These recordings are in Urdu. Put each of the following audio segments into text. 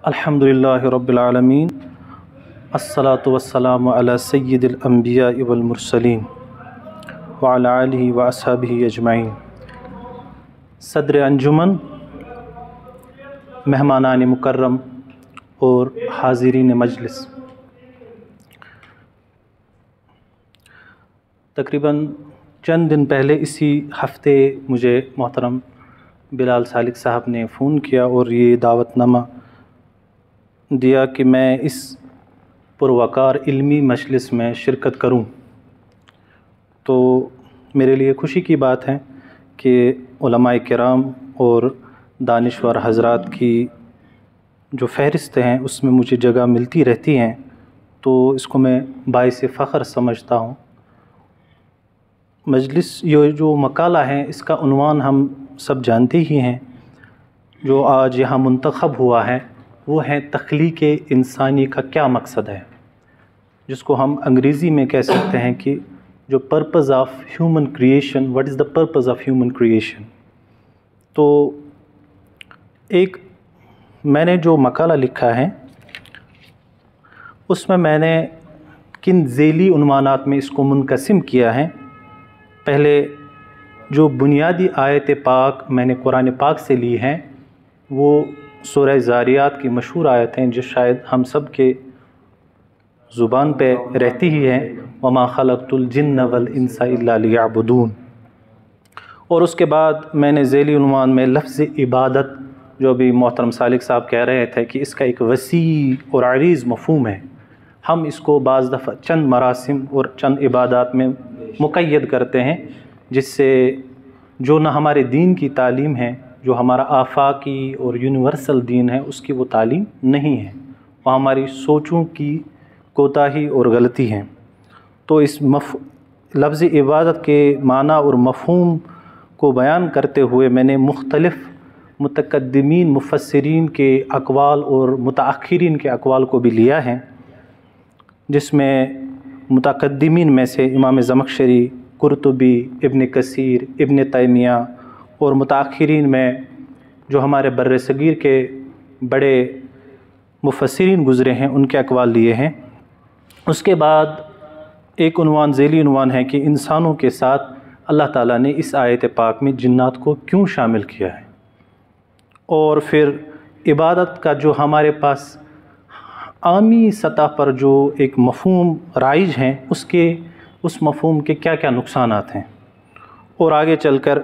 الحمدللہ رب العالمین الصلاۃ والسلام علی سید الانبیاء والمرسلین وعلی آلہ واصحابہ اجمعین۔ صدر انجمن، مہمانان مکرم اور حاضرین مجلس، تقریباً چند دن پہلے اسی ہفتے مجھے محترم بلال سالک صاحب نے فون کیا اور یہ دعوت نامہ دیا کہ میں اس پروقار علمی مجلس میں شرکت کروں۔ تو میرے لیے خوشی کی بات ہے کہ علماء کرام اور دانشور حضرات کی جو فہرست ہیں اس میں مجھے جگہ ملتی رہتی ہیں، تو اس کو میں باعث فخر سمجھتا ہوں۔ مجلس یہ جو مقالہ ہے اس کا عنوان ہم سب جانتے ہی ہیں، جو آج یہاں منتخب ہوا ہے وہ ہے تخلیق انسانی کا کیا مقصد ہے، جس کو ہم انگریزی میں کہہ سکتے ہیں کہ جو purpose of human creation, what is the purpose of human creation. تو ایک میں نے جو مقالہ لکھا ہے اس میں نے کن ذیلی عنوانات میں اس کو منقسم کیا ہے۔ پہلے جو بنیادی آیت پاک میں نے قرآن پاک سے لی ہیں وہ سورہ زاریات کی مشہور آیت ہیں، جو شاید ہم سب کے زبان پہ رہتی ہی ہے، وَمَا خَلَقْتُ الْجِنَّ وَالْإِنسَ إِلَّا لِيَعْبُدُونَ۔ اور اس کے بعد میں نے ذیلی عنوان میں لفظ عبادت، جو بھی محترم سالک صاحب کہہ رہے تھے کہ اس کا ایک وسیع اور عریض مفہوم ہے، ہم اس کو بعض دفعہ چند مراسم اور چند عبادات میں مقید کرتے ہیں، جس سے جو نہ ہمارے دین کی تعلیم ہے، جو ہمارا آفاقی اور یونیورسل دین ہے، اس کی وہ تعلیم نہیں ہے، وہ ہماری سوچوں کی کوتاہی اور غلطی ہے۔ تو اس لفظ عبادت کے معنی اور مفہوم کو بیان کرتے ہوئے میں نے مختلف متقدمین مفسرین کے اقوال اور متأخرین کے اقوال کو بھی لیا ہے، جس میں متقدمین میں سے امام زمخشری، قرطبی، ابن کثیر، ابن تیمیہ، اور متأخرین میں جو ہمارے بر صغیر کے بڑے مفسرین گزرے ہیں ان کے اقوال لیے ہیں۔ اس کے بعد ایک عنوان، ذیلی عنوان ہے کہ انسانوں کے ساتھ اللہ تعالیٰ نے اس آیت پاک میں جنات کو کیوں شامل کیا ہے، اور پھر عبادت کا جو ہمارے پاس عامی سطح پر جو ایک مفہوم رائج ہیں اس مفہوم کے کیا کیا نقصانات ہیں، اور آگے چل کر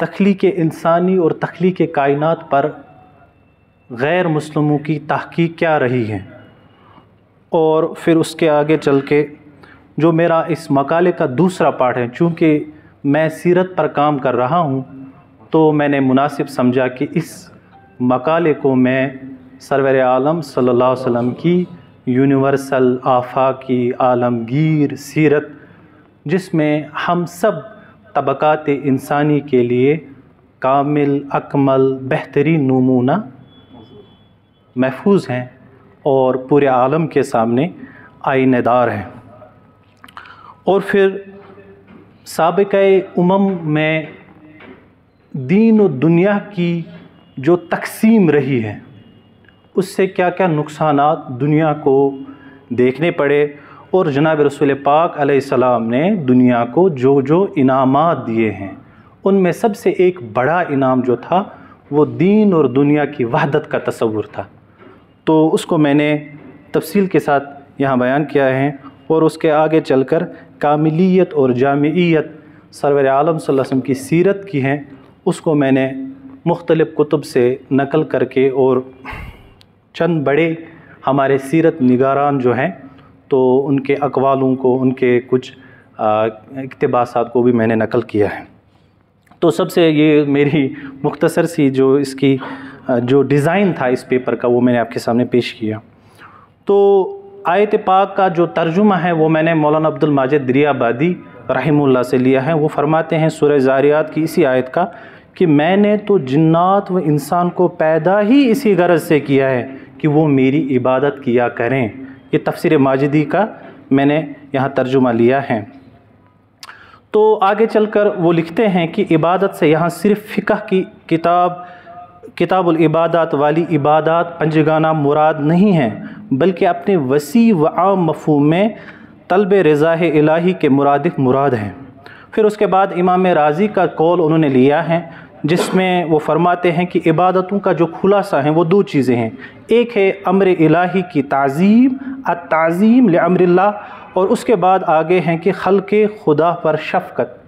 تخلیق انسانی اور تخلیق کائنات پر غیر مسلموں کی تحقیق کیا رہی ہے، اور پھر اس کے آگے چل کے جو میرا اس مقالے کا دوسرا پارٹ ہے، چونکہ میں سیرت پر کام کر رہا ہوں تو میں نے مناسب سمجھا کہ اس مقالے کو میں سرور عالم صلی اللہ علیہ وسلم کی یونیورسل آفاقی عالمگیر سیرت، جس میں ہم سب طبقات انسانی کے لیے کامل، اکمل، بہترین نمونہ محفوظ ہیں اور پورے عالم کے سامنے آئینہ دار ہیں۔ اور پھر سابقہ امم میں دین و دنیا کی جو تقسیم رہی ہے اس سے کیا کیا نقصانات دنیا کو دیکھنے پڑے، اور جناب رسول پاک علیہ السلام نے دنیا کو جو انعامات دیے ہیں ان میں سب سے ایک بڑا انعام جو تھا وہ دین اور دنیا کی وحدت کا تصور تھا۔ تو اس کو میں نے تفصیل کے ساتھ یہاں بیان کیا ہے، اور اس کے آگے چل کر کاملیت اور جامعیت سرور عالم صلی اللہ علیہ وسلم کی سیرت کی ہیں، اس کو میں نے مختلف کتب سے نقل کر کے، اور چند بڑے ہمارے سیرت نگاران جو ہیں تو ان کے اقوالوں کو، ان کے کچھ اقتباسات کو بھی میں نے نقل کیا ہے۔ تو سب سے یہ میری مختصر سی جو اس کی جو ڈیزائن تھا اس پیپر کا وہ میں نے آپ کے سامنے پیش کیا۔ تو آیت پاک کا جو ترجمہ ہے وہ میں نے مولانا عبد الماجد دریابادی رحمہ اللہ سے لیا ہے۔ وہ فرماتے ہیں سورہ زاریات کی اسی آیت کا کہ میں نے تو جنات و انسان کو پیدا ہی اسی غرض سے کیا ہے کہ وہ میری عبادت کیا کریں۔ یہ تفسیر ماجدی کا میں نے یہاں ترجمہ لیا ہے۔ تو آگے چل کر وہ لکھتے ہیں کہ عبادت سے یہاں صرف فقہ کی کتاب کتاب العبادات والی عبادات پنجگانہ مراد نہیں ہیں، بلکہ اپنے وسیع و عام مفہوم میں طلب رضا الہی کے مرادف مراد ہیں۔ پھر اس کے بعد امام رازی کا قول انہوں نے لیا ہے، جس میں وہ فرماتے ہیں کہ عبادتوں کا جو خلاصہ ہیں وہ دو چیزیں ہیں، ایک ہے امر الہی کی تعظیم، التعظیم لامر اللہ، اور اس کے بعد آگے ہیں کہ خلق خدا پر شفقت،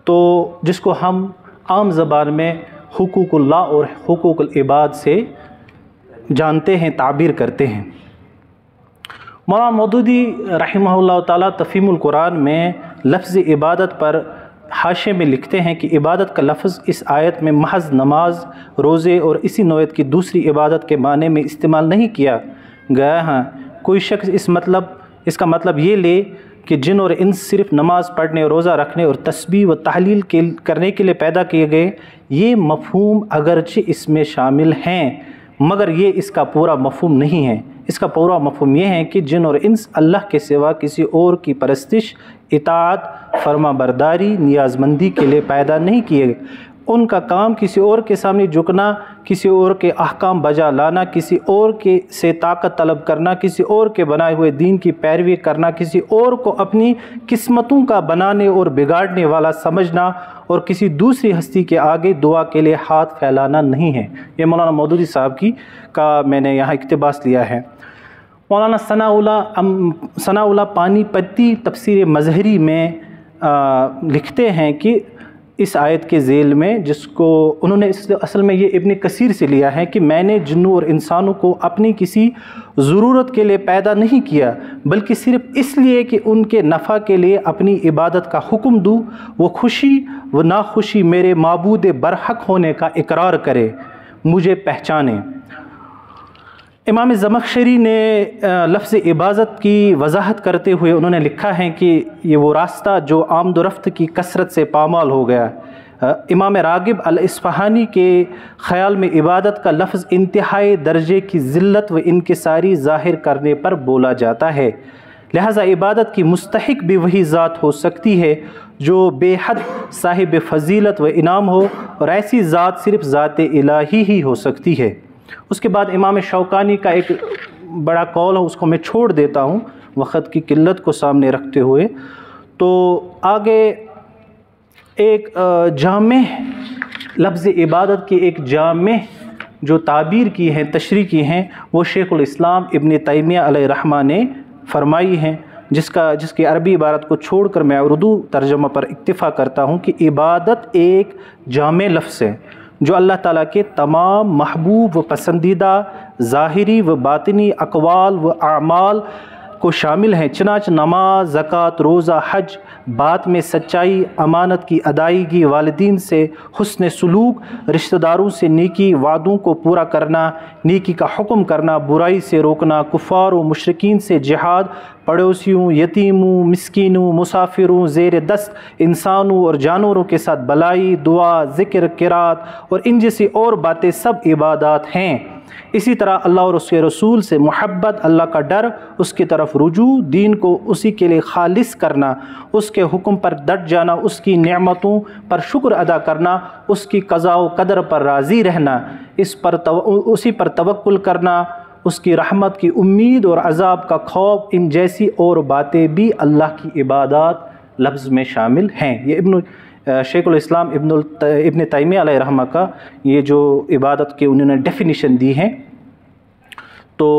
تو جس کو ہم عام زبان میں حقوق اللہ اور حقوق العباد سے جانتے ہیں، تعبیر کرتے ہیں۔ مولانا مودودی رحمہ اللہ تعالیٰ تفہیم القرآن میں لفظ عبادت پر حاشے میں لکھتے ہیں کہ عبادت کا لفظ اس آیت میں محض نماز، روزے اور اسی نوعیت کی دوسری عبادت کے معنی میں استعمال نہیں کیا گیا ہے۔ کوئی شخص اس کا مطلب یہ لے کہ جن اور انس صرف نماز پڑھنے، روزہ رکھنے اور تسبیح و تحلیل کرنے کے لیے پیدا کیے گئے، یہ مفہوم اگرچہ اس میں شامل ہیں مگر یہ اس کا پورا مفہوم نہیں ہے۔ اس کا پورا مفہوم یہ ہے کہ جن اور انس اللہ کے سوا کسی اور کی پرستش، اطاعت، فرما برداری، نیاز مندی کے لیے پیدا نہیں کیے گئے۔ ان کا کام کسی اور کے سامنے جھکنا، کسی اور کے احکام بجا لانا، کسی اور کے سے طاقت طلب کرنا، کسی اور کے بنائے ہوئے دین کی پیروی کرنا، کسی اور کو اپنی قسمتوں کا بنانے اور بگاڑنے والا سمجھنا اور کسی دوسری ہستی کے آگے دعا کے لیے ہاتھ پھیلانا نہیں ہے۔ یہ مولانا مودودی صاحب کا میں نے یہاں اقتباس لیا ہے۔ مولانا ثناء اللہ پانی پتی تفسیر مظہری میں لکھتے ہیں کہ اس آیت کے ذیل میں، جس کو انہوں نے اصل میں یہ ابن کثیر سے لیا ہے، کہ میں نے جنوں اور انسانوں کو اپنی کسی ضرورت کے لیے پیدا نہیں کیا بلکہ صرف اس لیے کہ ان کے نفع کے لیے اپنی عبادت کا حکم دوں، وہ خوشی و ناخوشی میرے معبود برحق ہونے کا اقرار کرے، مجھے پہچانے۔ امام زمخشری نے لفظ عبادت کی وضاحت کرتے ہوئے انہوں نے لکھا ہے کہ یہ وہ راستہ جو آمد و رفت کی کثرت سے پامال ہو گیا۔ امام راغب الاصفہانی کے خیال میں عبادت کا لفظ انتہائی درجے کی ذلت و انکساری ظاہر کرنے پر بولا جاتا ہے، لہذا عبادت کی مستحق بھی وہی ذات ہو سکتی ہے جو بے حد صاحب فضیلت و انعام ہو، اور ایسی ذات صرف ذات الہی ہی ہو سکتی ہے۔ اس کے بعد امام شوکانی کا ایک بڑا قول ہے، اس کو میں چھوڑ دیتا ہوں وقت کی قلت کو سامنے رکھتے ہوئے۔ تو آگے ایک جامع لفظ عبادت کی ایک جامع جو تعبیر کی ہیں، تشریح کی ہیں، وہ شیخ الاسلام ابن تیمیہ علیہ رحمہ نے فرمائی ہیں، جس کی عربی عبارت کو چھوڑ کر میں اردو ترجمہ پر اکتفا کرتا ہوں کہ عبادت ایک جامع لفظ ہے جو اللہ تعالیٰ کے تمام محبوب و پسندیدہ ظاہری و باطنی اقوال و اعمال کو شامل ہیں، چنانچہ نماز، زکوٰۃ، روزہ، حج، بات میں سچائی، امانت کی ادائیگی، والدین سے حسن سلوک، رشتہ داروں سے نیکی، وعدوں کو پورا کرنا، نیکی کا حکم کرنا، برائی سے روکنا، کفار و مشرکین سے جہاد، پڑوسیوں، یتیموں، مسکینوں، مسافروں، زیر دست انسانوں اور جانوروں کے ساتھ بلائی، دعا، ذکر، قرات اور ان جیسی اور باتیں سب عبادات ہیں۔ اسی طرح اللہ اور اس کے رسول سے محبت، اللہ کا ڈر، اس کی طرف رجوع، دین کو اسی کے لیے خالص کرنا، اس کے حکم پر ڈٹ جانا، اس کی نعمتوں پر شکر ادا کرنا، اس کی قضاء و قدر پر راضی رہنا، اسی پر توکل کرنا، اس کی رحمت کی امید اور عذاب کا خوف، ان جیسی اور باتیں بھی اللہ کی عبادات لفظ میں شامل ہیں۔ یہ شیخ الاسلام ابن تیمیہ علیہ رحمہ کا یہ جو عبادت کے انہوں نے ڈیفینیشن دی ہے۔ تو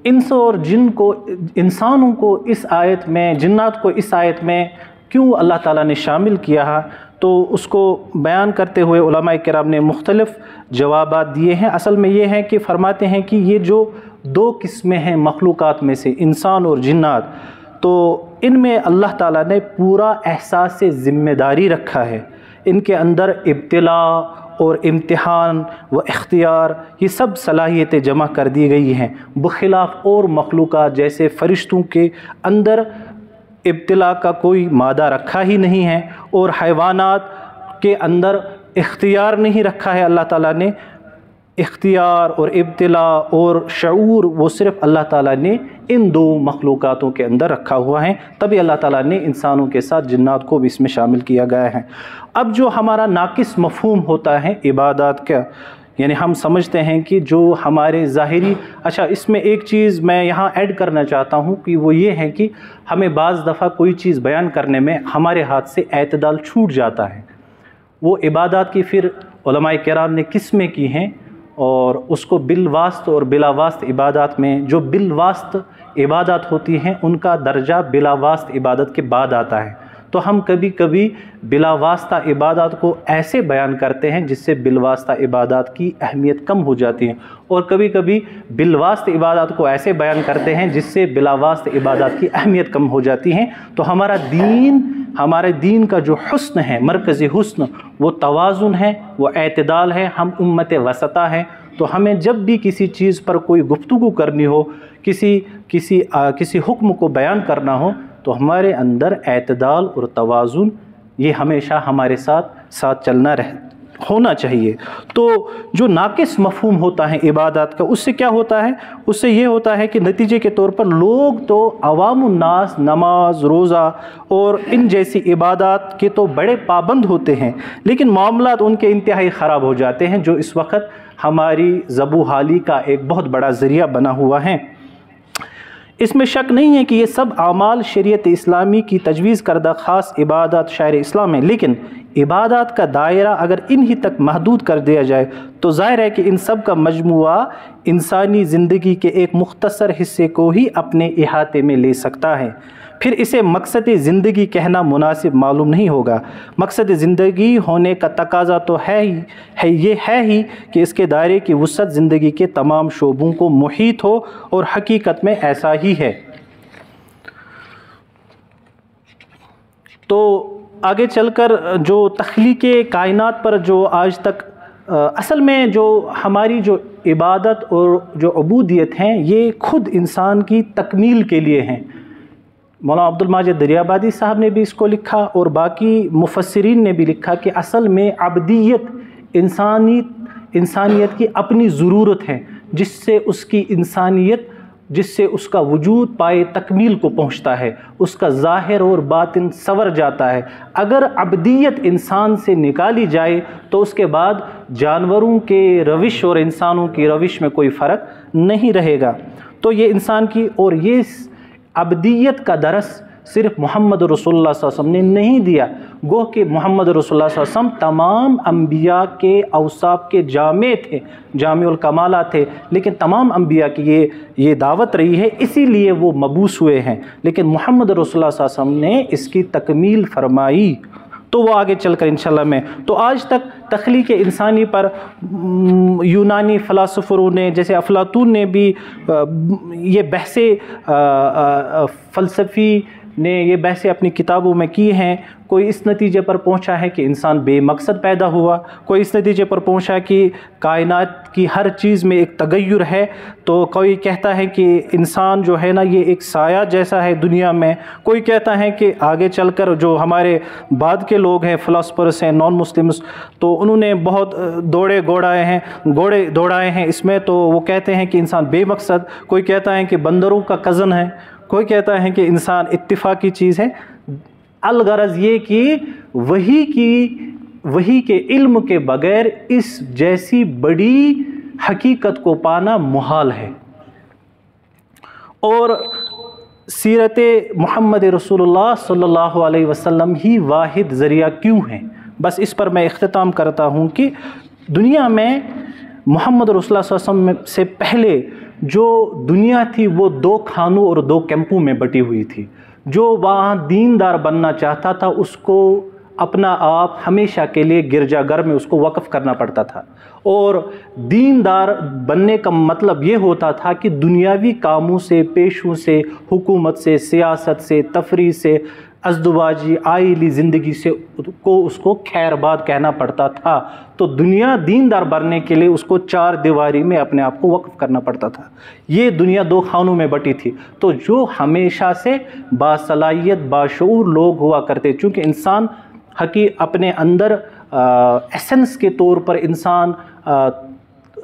انس اور جن کو، انسانوں کو اس آیت میں، جنات کو اس آیت میں کیوں اللہ تعالیٰ نے شامل کیا ہے، تو اس کو بیان کرتے ہوئے علماء کرام نے مختلف جوابات دیے ہیں۔ اصل میں یہ ہے کہ فرماتے ہیں کہ یہ جو دو قسمیں ہیں مخلوقات میں سے، انسان اور جنات، تو ان میں اللہ تعالیٰ نے پورا احساس ذمہ داری رکھا ہے، ان کے اندر ابتلاء اور امتحان و اختیار، یہ سب صلاحیتیں جمع کر دی گئی ہیں، بخلاف اور مخلوقات جیسے فرشتوں کے اندر ابتلاء کا کوئی مادہ رکھا ہی نہیں ہے، اور حیوانات کے اندر اختیار نہیں رکھا ہے اللہ تعالیٰ نے اختیار اور ابتلا اور شعور وہ صرف اللہ تعالیٰ نے ان دو مخلوقاتوں کے اندر رکھا ہوا ہے، تبھی اللہ تعالیٰ نے انسانوں کے ساتھ جنات کو بھی اس میں شامل کیا گیا ہے۔ اب جو ہمارا ناقص مفہوم ہوتا ہے عبادات کا، یعنی ہم سمجھتے ہیں کہ جو ہمارے ظاہری، اچھا اس میں ایک چیز میں یہاں ایڈ کرنا چاہتا ہوں کہ وہ یہ ہے کہ ہمیں بعض دفعہ کوئی چیز بیان کرنے میں ہمارے ہاتھ سے اعتدال چھوٹ جاتا ہے۔ وہ عبادات کی پھر علماء کرام نے قسمیں کی ہیں، اور اس کو بالواسط اور بلا واسط عبادات میں، جو بالواسط عبادات ہوتی ہیں ان کا درجہ بلا واسط عبادت کے بعد آتا ہے۔ تو ہم کبھی کبھی بلا واسطہ عبادات کو ایسے بیان کرتے ہیں جس سے بالواسطہ عبادات کی اہمیت کم ہو جاتی ہے، اور کبھی کبھی بالواسط عبادات کو ایسے بیان کرتے ہیں جس سے بلا واسط عبادات کی اہمیت کم ہو جاتی ہیں۔ تو ہمارے دین کا جو حسن ہے، مرکزی حسن، وہ توازن ہے، وہ اعتدال ہے۔ ہم امت وسطیٰ ہیں، تو ہمیں جب بھی کسی چیز پر کوئی گفتگو کرنی ہو، کسی حکم کو بیان کرنا ہو، تو ہمارے اندر اعتدال اور توازن یہ ہمیشہ ہمارے ساتھ چلنا ہونا چاہیے۔ تو جو ناقص مفہوم ہوتا ہے عبادات کا، اس سے کیا ہوتا ہے؟ اس سے یہ ہوتا ہے کہ نتیجے کے طور پر لوگ تو عوام الناس نماز، روزہ اور ان جیسی عبادات کے تو بڑے پابند ہوتے ہیں، لیکن معاملات ان کے انتہائی خراب ہو جاتے ہیں، جو اس وقت ہماری ذبح حالی کا ایک بہت بڑا ذریعہ بنا ہوا ہے۔ اس میں شک نہیں ہے کہ یہ سب اعمال شریعت اسلامی کی تجویز کردہ خاص عبادات شاعر اسلام ہیں، لیکن عبادات کا دائرہ اگر انہی تک محدود کر دیا جائے تو ظاہر ہے کہ ان سب کا مجموعہ انسانی زندگی کے ایک مختصر حصے کو ہی اپنے احاطے میں لے سکتا ہے۔ پھر اسے مقصد زندگی کہنا مناسب معلوم نہیں ہوگا۔ مقصد زندگی ہونے کا تقاضا تو یہ ہے ہی کہ اس کے دائرے کی وسعت زندگی کے تمام شعبوں کو محیط ہو، اور حقیقت میں ایسا ہی ہے۔ تو آگے چل کر جو تخلیق کائنات پر جو آج تک اصل میں جو ہماری جو عبادت اور جو عبودیت ہیں، یہ خود انسان کی تکمیل کے لیے ہیں۔ مولانا عبد الماجد دریابادی صاحب نے بھی اس کو لکھا، اور باقی مفسرین نے بھی لکھا کہ اصل میں عبدیت انسانیت کی اپنی ضرورت ہے، جس سے اس کی انسانیت، جس سے اس کا وجود پائے تکمیل کو پہنچتا ہے، اس کا ظاہر اور باطن سنور جاتا ہے۔ اگر عبدیت انسان سے نکالی جائے تو اس کے بعد جانوروں کے روش اور انسانوں کی روش میں کوئی فرق نہیں رہے گا۔ تو یہ انسان کی، اور یہ عبدیت کا درس صرف محمد رسول اللہ صلی اللہ علیہ وسلم نے نہیں دیا، گوہ کہ محمد رسول اللہ صلی اللہ علیہ وسلم تمام انبیاء کے اوصاف کے جامع تھے، جامع الکمالات تھے، لیکن تمام انبیاء کی یہ دعوت رہی ہے، اسی لیے وہ مبعوث ہوئے ہیں، لیکن محمد رسول اللہ صلی اللہ علیہ وسلم نے اس کی تکمیل فرمائی۔ تو وہ آگے چل کر انشاءاللہ میں تو آج تک تخلیق انسانی پر یونانی فلاسفروں نے، جیسے افلاطون نے بھی یہ بحثیں، فلسفی نے یہ بحثیں اپنی کتابوں میں کی ہیں۔ کوئی اس نتیجے پر پہنچا ہے کہ انسان بے مقصد پیدا ہوا، کوئی اس نتیجے پر پہنچا کہ کائنات کی ہر چیز میں ایک تغیر ہے، تو کوئی کہتا ہے کہ انسان جو ہے نا یہ ایک سایہ جیسا ہے دنیا میں، کوئی کہتا ہے کہ آگے چل کر جو ہمارے بعد کے لوگ ہیں، فلاسفرس ہیں، نان مسلمس، تو انہوں نے بہت گھوڑے دوڑائے ہیں اس میں، تو وہ کہتے ہیں کہ انسان بے مقصد، کوئی کہتا ہے کہ بندروں کا کزن ہے، کوئی کہتا ہے کہ انسان اتفاقی چیز ہے۔ الغرض یہ کہ وحی کے علم کے بغیر اس جیسی بڑی حقیقت کو پانا محال ہے، اور سیرت محمد رسول اللہ صلی اللہ علیہ وسلم ہی واحد ذریعہ کیوں ہیں۔ بس اس پر میں اختتام کرتا ہوں کہ دنیا میں محمد رسول اللہ صلی اللہ علیہ وسلم سے پہلے جو دنیا تھی وہ 2 خانوں اور 2 کیمپوں میں بٹی ہوئی تھی۔ جو وہاں دیندار بننا چاہتا تھا اس کو اپنا آپ ہمیشہ کے لیے گرجا گھر میں اس کو وقف کرنا پڑتا تھا، اور دیندار بننے کا مطلب یہ ہوتا تھا کہ دنیاوی کاموں سے، پیشوں سے، حکومت سے، سیاست سے، تفریح سے، ازدواجی آئلی زندگی سے اس کو خیر باد کہنا پڑتا تھا۔ تو دیندار بننے کے لیے اس کو 4 دیواری میں اپنے آپ کو وقف کرنا پڑتا تھا۔ یہ دنیا 2 خانوں میں بٹی تھی۔ تو جو ہمیشہ سے باصلاحیت، باشعور لوگ ہوا کرتے، چونکہ انسان اپنے اندر ایسنس کے طور پر انسان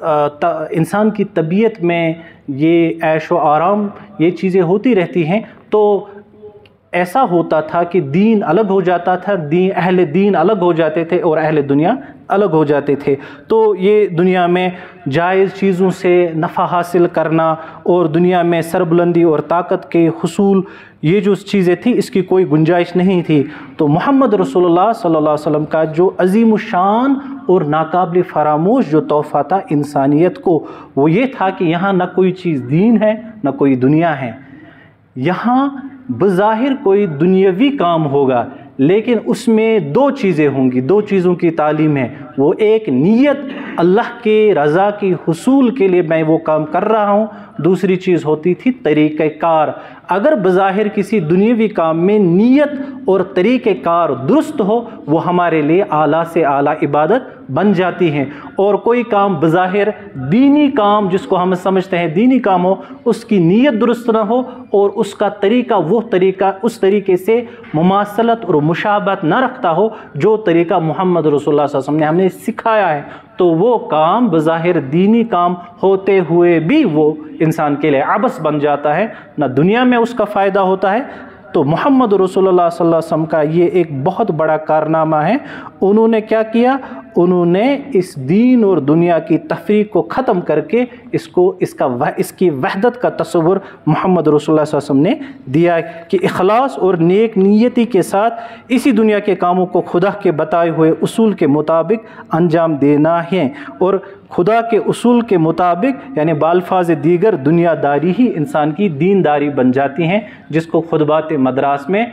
انسان کی طبیعت میں یہ عیش و آرام یہ چیزیں ہوتی رہتی ہیں، تو ایسا ہوتا تھا کہ دین الگ ہو جاتا تھا، اہل دین الگ ہو جاتے تھے اور اہل دنیا الگ ہو جاتے تھے۔ تو یہ دنیا میں جائز چیزوں سے نفع حاصل کرنا اور دنیا میں سربلندی اور طاقت کے حصول، یہ جو چیزیں تھیں اس کی کوئی گنجائش نہیں تھی۔ تو محمد رسول اللہ صلی اللہ علیہ وسلم کا جو عظیم الشان اور ناقابل فراموش جو تحفہ تھا انسانیت کو، وہ یہ تھا کہ یہاں نہ کوئی چیز دین ہے نہ کوئی دنیا ہے، یہاں بظاہر کوئی دنیاوی کام ہوگا لیکن اس میں دو چیزیں ہوں گی، دو چیزوں کی تعلیم ہے۔ وہ ایک نیت، اللہ کے رضا کی حصول کے لیے میں وہ کام کر رہا ہوں، دوسری چیز ہوتی تھی طریقہ کار۔ اگر بظاہر کسی دنیاوی کام میں نیت اور طریقہ کار درست ہو، وہ ہمارے لیے اعلیٰ سے اعلیٰ عبادت بن جاتی ہیں، اور کوئی کام بظاہر دینی کام جس کو ہم سمجھتے ہیں دینی کام ہو، اس کی نیت درست نہ ہو اور اس کا طریقہ وہ طریقہ اس طریقے سے مماثلت اور مشابہت نہ رکھتا ہو جو طریقہ محمد رسول اللہ صلی اللہ علیہ وسلم نے ہمیں سکھایا ہے، تو وہ کام بظاہر دینی کام ہوتے ہوئے بھی وہ انسان کے لیے عبث بن جاتا ہے، نہ دنیا میں اس کا فائدہ ہوتا ہے۔ تو محمد رسول اللہ صلی اللہ علیہ وسلم کا یہ ایک بہت بڑا کارنامہ ہے۔ انہوں نے کیا کیا؟ انہوں نے اس دین اور دنیا کی تفریق کو ختم کر کے اس کی وحدت کا تصور محمد رسول اللہ صلی اللہ علیہ وسلم نے دیا کہ اخلاص اور نیک نیتی کے ساتھ اسی دنیا کے کاموں کو خدا کے بتائے ہوئے اصول کے مطابق انجام دینا ہے، اور خدا کے اصول کے مطابق یعنی بالفاظ دیگر دنیا داری ہی انسان کی دینداری بن جاتی ہیں، جس کو خطبات مدراس میں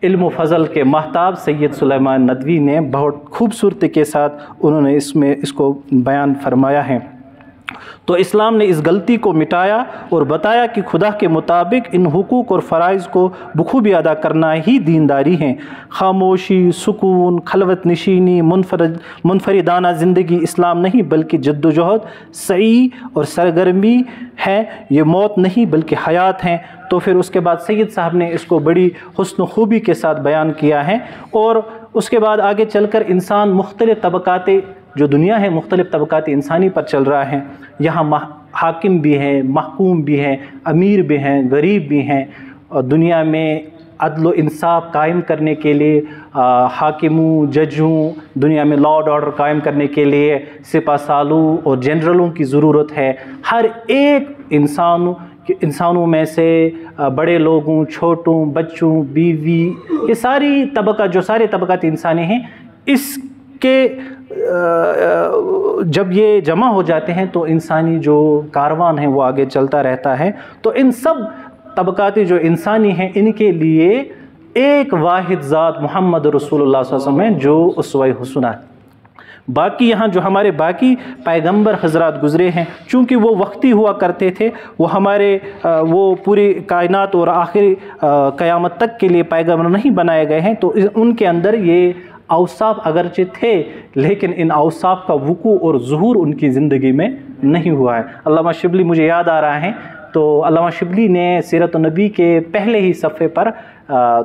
علم و فضل کے ماہتاب سید سلیمان ندوی نے بہت خوبصورتی کے ساتھ انہوں نے اس کو بیان فرمایا ہے۔ تو اسلام نے اس غلطی کو مٹایا اور بتایا کہ خدا کے مطابق ان حقوق اور فرائض کو بخوبی ادا کرنا ہی دینداری ہے۔ خاموشی، سکون، خلوت نشینی، منفردانہ زندگی اسلام نہیں بلکہ جد و جہد، سعی اور سرگرمی ہے، یہ موت نہیں بلکہ حیات ہیں۔ تو پھر اس کے بعد سید صاحب نے اس کو بڑی حسن و خوبی کے ساتھ بیان کیا ہے، اور اس کے بعد آگے چل کر انسان مختلف طبقات جو دنیا ہے مختلف طبقات انسانی پر چل رہا ہے، یہاں حاکم بھی ہیں، محکوم بھی ہیں، امیر بھی ہیں، غریب بھی ہیں، اور دنیا میں عدل و انصاف قائم کرنے کے لیے حاکموں، ججوں، دنیا میں لا اینڈ آرڈر قائم کرنے کے لیے سپہ سالوں اور جنرلوں کی ضرورت ہے۔ ہر ایک انسانوں میں سے بڑے لوگوں، چھوٹوں، بچوں، بیوی، یہ ساری طبقات انسانی ہیں، اس کے جب یہ جمع ہو جاتے ہیں تو انسانی جو کاروان ہے وہ آگے چلتا رہتا ہے۔ تو ان سب طبقات جو انسانی ہیں ان کے لیے ایک واحد ذات محمد رسول اللہ صلی اللہ علیہ وسلم ہے جو اسوہ حسنہ ہے۔ باقی یہاں جو ہمارے باقی پیغمبر حضرات گزرے ہیں، چونکہ وہ وقتی ہوا کرتے تھے، وہ پوری کائنات اور آخری قیامت تک کے لیے پیغمبر نہیں بنائے گئے ہیں، تو ان کے اندر یہ اوصاف اگرچہ تھے لیکن ان اوصاف کا وقوع اور ظہور ان کی زندگی میں نہیں ہوا ہے۔ علامہ شبلی مجھے یاد آ رہا ہے، تو علامہ شبلی نے سیرت النبی کے پہلے ہی صفحے پر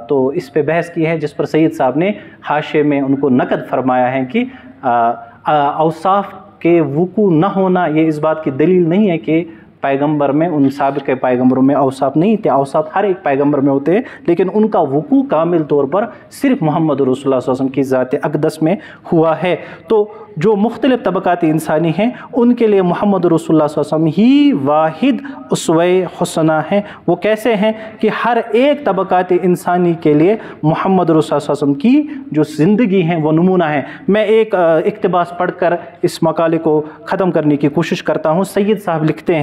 تو اس پہ بحث کی ہے، جس پر سید صاحب نے حاشیے میں ان کو نقد فرمایا ہے کہ اوصاف کے وقوع نہ ہونا یہ اس بات کی دلیل نہیں ہے کہ پیغمبر میں، ان سابق پیغمبروں میں اوصاف نہیں تھے، اوصاف ہر ایک پیغمبر میں ہوتے ہیں، لیکن ان کا وقوع کامل طور پر صرف محمد رسول اللہ صلی اللہ علیہ وسلم کی ذات اقدس میں ہوا ہے۔ تو جو مختلف طبقات انسانی ہیں ان کے لیے محمد رسول اللہ صلی اللہ علیہ وسلم ہی واحد اسوہ حسنہ ہیں۔ وہ کیسے ہیں کہ ہر ایک طبقات انسانی کے لیے محمد رسول اللہ صلی اللہ علیہ وسلم کی جو زندگی ہیں وہ نمونہ ہیں۔ میں ایک اقتباس پڑھ کر اس مقالے کو ختم کرنے کی کوشش کرتا ہوں۔ سید صاحب لکھتے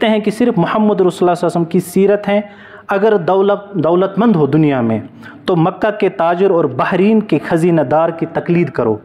ہیں کہ صرف محمد رسول اللہ صلی اللہ علیہ وسلم کی سیرت ہے۔ اگر دولت مند ہو دنیا میں تو مکہ کے تاجر اور بحرین کے خزینہ دار کی تقلید کرو،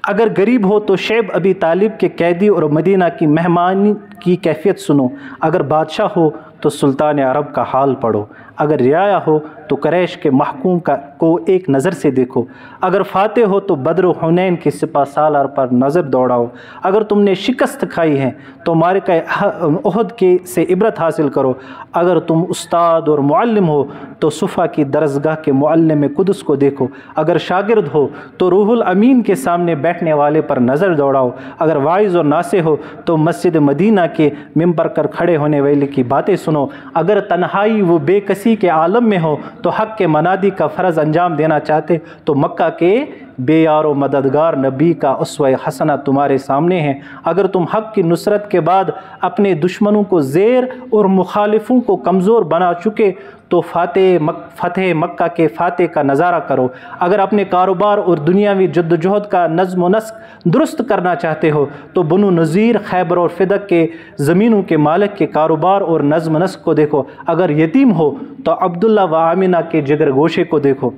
اگر غریب ہو تو شعیب ابی طالب کے قیدی اور مدینہ کی مہمانی کی کیفیت سنو، اگر بادشاہ ہو تو سلطان عرب کا حال پڑھو، اگر رعایا ہو تو قریش کے محکوم کو ایک نظر سے دیکھو، اگر فاتح ہو تو بدر و حنین کے سپہ سالار پر نظر دوڑاؤ، اگر تم نے شکست کھائی ہے تو معرکہ احد کے سے عبرت حاصل کرو، اگر تم استاد اور معلم ہو تو صفا کی درسگاہ کے معلم قدس کو دیکھو، اگر شاگرد ہو تو روح الامین کے سامنے بیٹھنے والے پر نظر دوڑاؤ، اگر واعظ اور ناصح ہو تو مسجد مدینہ کے ممبر پر کھڑے ہونے والے کی باتیں سنو، اگر تنہائی و بے کسی کے عالم میں ہو تو حق کے منادی کا فرض انجام دینا چاہتے تو مکہ کے بے یار و مددگار نبی کا اسوہ حسنہ تمہارے سامنے ہے، اگر تم حق کی نصرت کے بعد اپنے دشمنوں کو زیر اور مخالفوں کو کمزور بنا چکے تو فتح مکہ کے فاتح کا نظارہ کرو، اگر اپنے کاروبار اور دنیاوی جد و جہد کا نظم و نسق درست کرنا چاہتے ہو تو بنو نذیر، خیبر اور فدق کے زمینوں کے مالک کے کاروبار اور نظم و نسق کو دیکھو، اگر یتیم ہو تو عبداللہ و آمنہ کے جگر گوشے کو دیکھو،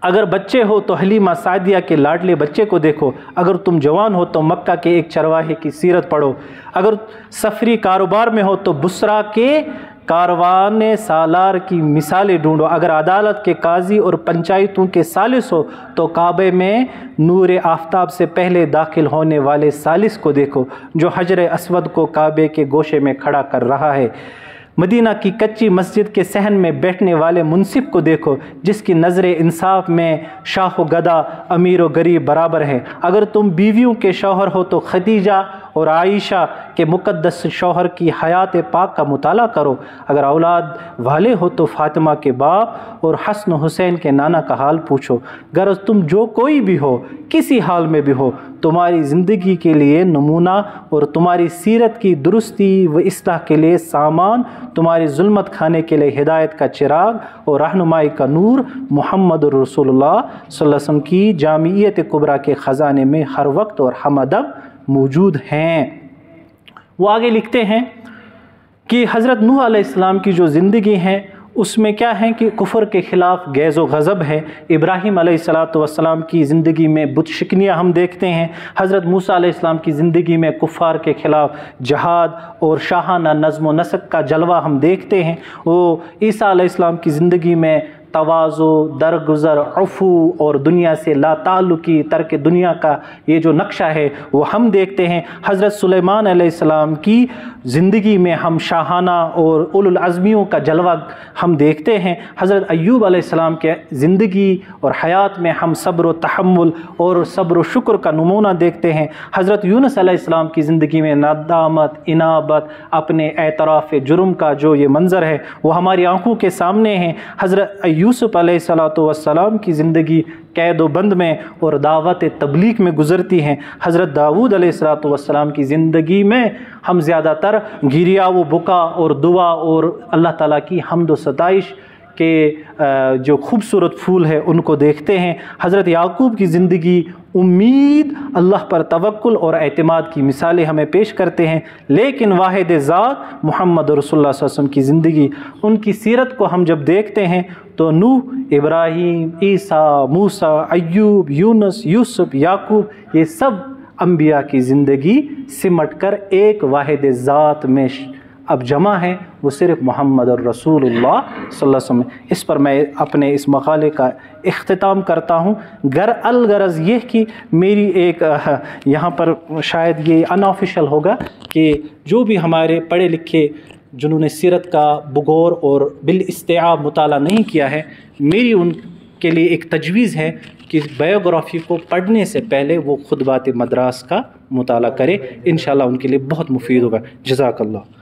اگر بچے ہو تو حلیمہ سعدیہ کے لاڈلے بچے کو دیکھو، اگر تم جوان ہو تو مکہ کے ایک چرواہے کی سیرت پڑھو، اگر سفری کاروبار میں ہو تو بصرہ کے کاروان سالار کی مثالیں ڈھونڈو، اگر عدالت کے قاضی اور پنچایتوں کے ثالث ہو تو کعبے میں نور آفتاب سے پہلے داخل ہونے والے ثالث کو دیکھو جو حجر اسود کو کعبے کے گوشے میں کھڑا کر رہا ہے، مدینہ کی کچی مسجد کے صحن میں بیٹھنے والے منصف کو دیکھو جس کی نظر انصاف میں شاہ و گدا، امیر و غریب برابر ہے، اگر تم بیویوں کے شوہر ہو تو خدیجہ اور عائشہ کے مقدس شوہر کی حیات پاک کا مطالعہ کرو، اگر اولاد والے ہو تو فاطمہ کے باپ اور حسن و حسین کے نانا کا حال پوچھو، غرض تم جو کوئی بھی ہو، کسی حال میں بھی ہو، تمہاری زندگی کے لیے نمونہ اور تمہاری سیرت کی درستی و اصلاح کے لیے سامان، تمہاری ظلمت کھانے کے لیے ہدایت کا چراغ اور رہنمائی کا نور محمد رسول اللہ صلی اللہ علیہ وسلم کی جامعیت کبریٰ کے خزانے میں ہر وقت اور ہم ادب موجود ہیں۔ وہ آگے لکھتے ہیں کہ حضرت نوح علیہ السلام کی جو زندگی ہے اس میں کیا ہے کہ کفر کے خلاف غیظ و غضب ہے، ابراہیم علیہ السلام کی زندگی میں بت شکنیاں ہم دیکھتے ہیں، حضرت موسیٰ علیہ السلام کی زندگی میں کفار کے خلاف جہاد اور شاہانہ نظم و نسق کا جلوہ ہم دیکھتے ہیں، وہ عیسیٰ علیہ السلام کی زندگی میں تواضع، درگزر، عفو اور دنیا سے لا تعلقی، ترک دنیا کا یہ جو نقشہ ہے وہ ہم دیکھتے ہیں، حضرت سلیمان علیہ السلام کی زندگی میں ہم شاہانہ اور اولو العزمیوں کا جلوہ ہم دیکھتے ہیں، حضرت ایوب علیہ السلام کے زندگی اور حیات میں ہم صبر و تحمل اور صبر و شکر کا نمونہ دیکھتے ہیں، حضرت یونس علیہ السلام کی زندگی میں ندامت، انابت، اپنے اعتراف جرم کا جو یہ منظر ہے وہ ہماری آنکھوں کے سامنے ہیں، حضرت یوسف علیہ السلام کی زندگی قید و بند میں اور دعوت تبلیغ میں گزرتی ہیں، حضرت داؤد علیہ السلام کی زندگی میں ہم زیادہ تر گریہ و بکا اور دعا اور اللہ تعالیٰ کی حمد و ستائش کے جو خوبصورت پھول ہے ان کو دیکھتے ہیں، حضرت یعقوب کی زندگی امید، اللہ پر توکل اور اعتماد کی مثالیں ہمیں پیش کرتے ہیں، لیکن واحد ذات محمد رسول اللہ صلی اللہ علیہ وسلم کی زندگی، ان کی سیرت کو ہم جب دیکھتے ہیں تو نوح، ابراہیم، عیسیٰ، موسیٰ، ایوب، یونس، یوسف، یعقوب، یہ سب انبیاء کی زندگی سمٹ کر ایک واحد ذات میں اب جمع ہے، وہ صرف محمد الرسول اللہ صلی اللہ علیہ وسلم۔ اس پر میں اپنے اس مقالے کا اختتام کرتا ہوں، الغرض یہ کہ میری ایک یہاں پر شاید یہ انآفیشل ہوگا کہ جو بھی ہمارے پڑھے لکھے جنہوں نے سیرت کا بغور اور بالاستیعاب مطالعہ نہیں کیا ہے، میری ان کے لیے ایک تجویز ہے کہ بایوگرافی کو پڑھنے سے پہلے وہ خطبات مدراس کا مطالعہ کرے، انشاءاللہ ان کے لیے بہت مفید ہوگا۔ جزاک اللہ۔